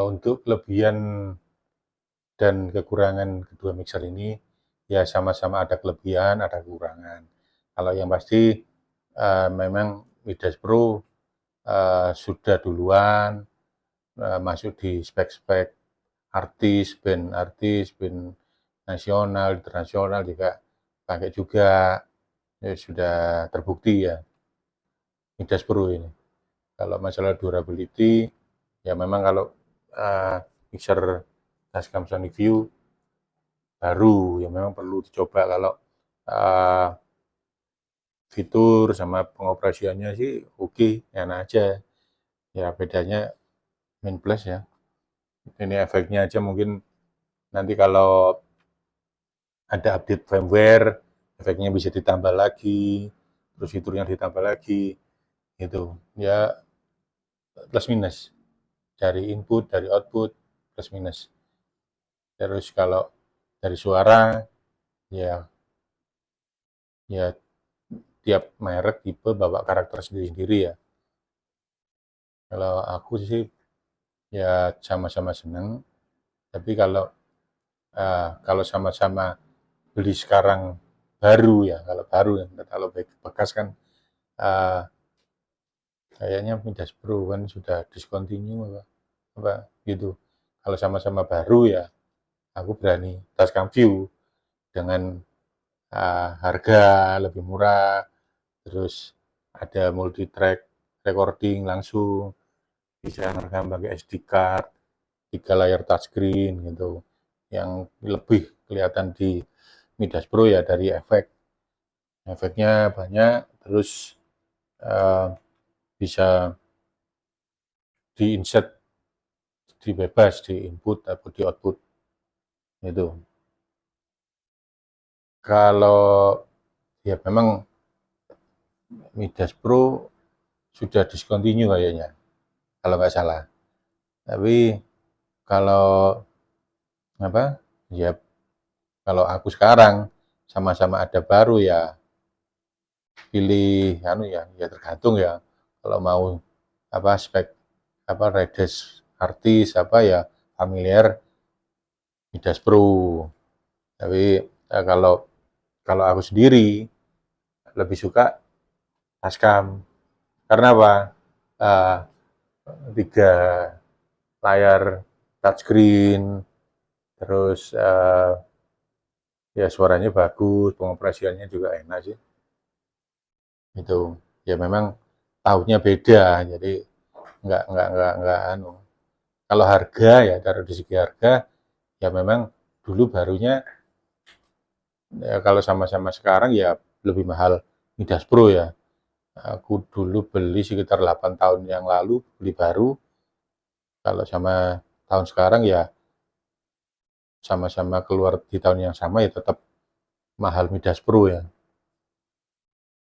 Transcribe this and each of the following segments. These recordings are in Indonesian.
untuk kelebihan dan kekurangan kedua mixer ini, ya sama-sama ada kelebihan, ada kekurangan. Kalau yang pasti memang Midas Pro sudah duluan masuk di spek-spek artis, band nasional, internasional juga pakai juga, ya sudah terbukti ya Midas Pro ini. Kalau masalah durability, ya memang kalau mixer Tascam Sonic View baru, ya memang perlu dicoba kalau fitur sama pengoperasiannya sih oke, enak aja. Ya bedanya Min Plus ya. Ini efeknya aja mungkin nanti kalau ada update firmware, efeknya bisa ditambah lagi, terus fiturnya ditambah lagi, gitu. Ya plus minus dari input, dari output plus minus. Terus kalau dari suara, ya tiap merek tipe bawa karakter sendiri-sendiri ya. Kalau aku sih ya sama-sama seneng, tapi kalau sama-sama beli sekarang baru ya, kalau baru ya, kalau bekas kan kayaknya Midas Pro kan sudah discontinue apa gitu. Kalau sama-sama baru ya, aku berani Tascam View dengan harga lebih murah, terus ada multi track recording langsung, bisa ngerekam pakai SD card, 3 layar touchscreen gitu, yang lebih kelihatan di Midas Pro ya dari efeknya banyak, terus bisa di insert di bebas di input atau di output itu. Kalau ya memang Midas Pro sudah discontinue kayaknya kalau nggak salah. Tapi kalau apa ya kalau aku sekarang sama-sama ada baru ya pilih ya tergantung ya kalau mau spek redes artis ya familiar Midas Pro. Tapi kalau kalau aku sendiri lebih suka Tascam karena apa? Uh, 3 layar touchscreen, terus ya suaranya bagus, pengoperasiannya juga enak sih. Itu ya memang tahunnya beda, jadi nggak Kalau harga ya taruh di segi harga ya memang dulu barunya ya kalau sama-sama sekarang ya lebih mahal Midas Pro ya. Aku dulu beli sekitar 8 tahun yang lalu beli baru. Kalau sama tahun sekarang ya sama-sama keluar di tahun yang sama ya tetap mahal Midas Pro ya.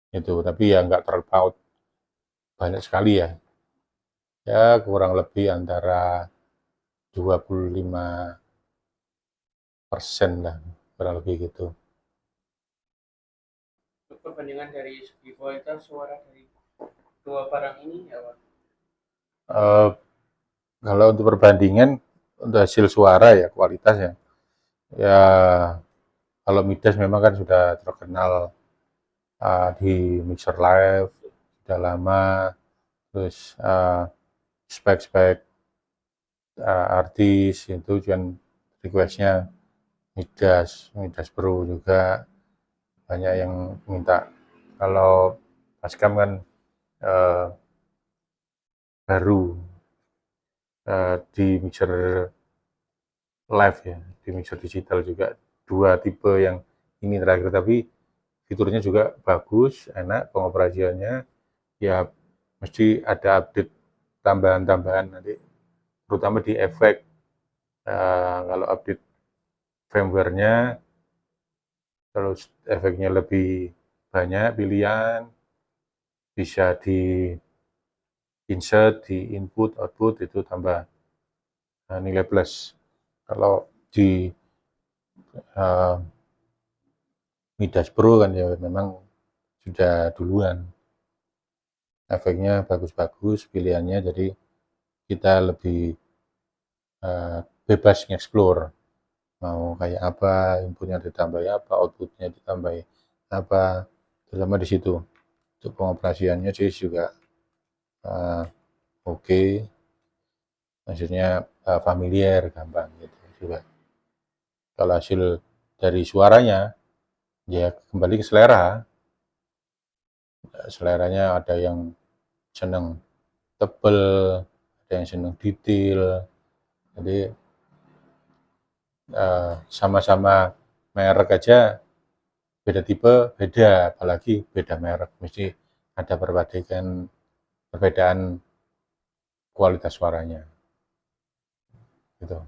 Itu tapi ya nggak terpaut banyak sekali ya. Ya kurang lebih antara 25% lah, kurang lebih gitu. Perbandingan dari segi kualitas suara dari dua barang ini ya Pak? Kalau untuk perbandingan untuk hasil suara ya kualitasnya ya kalau Midas memang kan sudah terkenal di mixer live sudah lama, terus spek-spek artis itu kan requestnya Midas Pro juga banyak yang minta. Kalau Tascam kan uh, baru di mixer live ya, di mixer digital juga 2 tipe yang ini terakhir, tapi fiturnya juga bagus, enak pengoperasiannya, ya mesti ada update tambahan-tambahan nanti, terutama di efek. Kalau update firmware-nya, terus efeknya lebih banyak pilihan, bisa di insert, di input, output itu tambah nilai plus. Kalau di uh, Midas Pro kan ya memang sudah duluan. Efeknya bagus-bagus, pilihannya jadi kita lebih bebas nge-explore, mau kayak apa, inputnya ditambahi apa, outputnya ditambahi apa, terutama di situ. Untuk pengoperasiannya sih juga oke, maksudnya familiar, gampang gitu juga. Kalau hasil dari suaranya, ya kembali ke selera. Seleranya ada yang seneng tebel, ada yang seneng detail. Jadi sama-sama merek aja beda tipe, beda, apalagi beda merek, mesti ada perbedaan kualitas suaranya gitu.